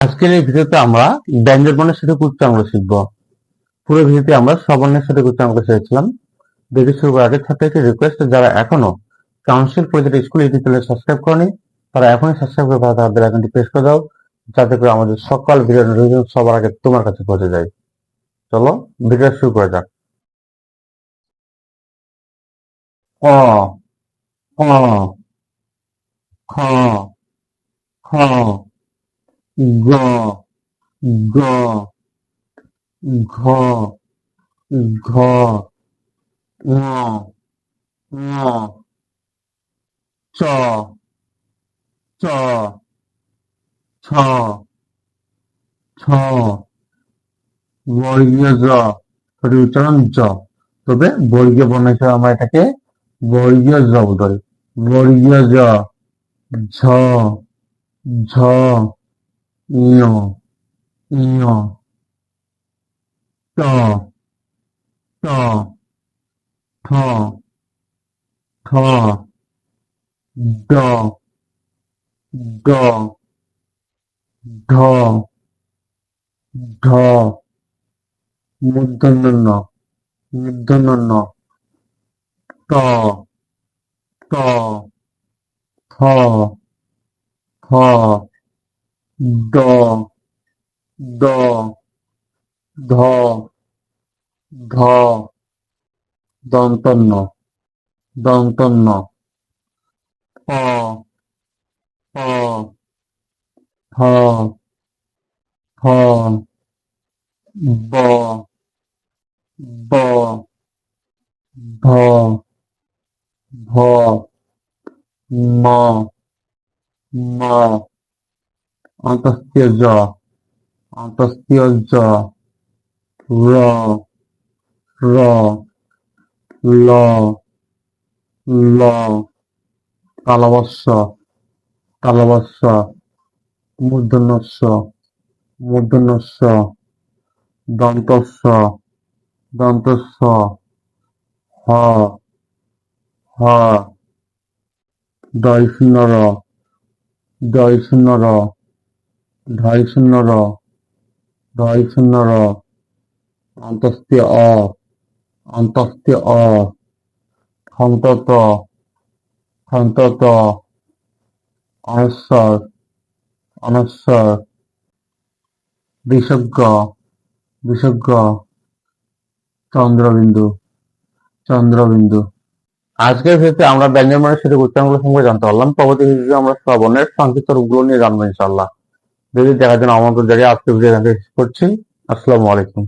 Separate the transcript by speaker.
Speaker 1: আজকের এই ভিডিওতে আমরা ব্যঞ্জন বর্ণের সাথে উচ্চারণ শিখব। পুরো ভিডিওতে আমরা স্ববর্ণের সাথে উচ্চারণ শিখেছিলাম। ভিডিও শুরু করার আগে ছোট্ট একটি রিকোয়েস্ট, যারা এখনো কাউন্সিল পরিচিত স্কুল ইউটিউব চ্যানেল সাবস্ক্রাইব করেনি তারা এখনই সাবস্ক্রাইব করে তাদের আইকনটি প্রেস করে দাও, যাতে করে আমাদের সকল ভিডিও নোটিফিকেশন সবার আগে তোমার কাছে পৌঁছে যায়। চলো ভিডিও শুরু করা যাক। ক ক খ খ গ গ ঘ ঘ ঙ ঙ চ চ ছ ছ বর্গীয় জ, সঠিক উচ্চারণ জ, তবে বর্গীয় বর্ণ হিসেবে আমরা এটাকে বর্গীয় জ বলি। বর্গীয় জ, ঝ ঝ ঞ ঞ ট ট ঠ ঠ ড ড ঢ ঢ মূর্ধন্য ণ মূর্ধন্য ণ ট ট ফ ফ ড ড ধ ধ দন্তন্য দন্তন্য প প ফ ফ ব ব ভ ভ ম ম অন্তস্থীয় জ অন্তস্থীয় জ র র ল ল তালবস্য তালবস্য মূর্ধন্যস্য মূর্ধন্যস্য দন্তস্য দন্তস্য হ হ দয় শূন্য র দয় শূন্য র ঢয় শূন্য র ঢয় শূন্য র অন্তস্থীয় অ অন্তস্থীয় অ সন্তত সন্তত অনস্বর অনস্বর বিসর্গ বিসর্গ চন্দ্রবিন্দু চন্দ্রবিন্দু। আজকের ভিডিওতে আমরা ব্যঞ্জন বর্ণের সাথে উচ্চারণগুলো সম্পর্কে জানতে পারলাম। পরবর্তী ভিডিওতে আমরা স্ববর্ণের সংক্ষিপ্ত রূপগুলো নিয়ে জানবো ইনশাআল্লাহ। ভিডিও দেখার জন্য আমন্ত্রণ জানিয়ে আজকের ভিডিও এখানে শেষ করছি। আসসালামু আলাইকুম।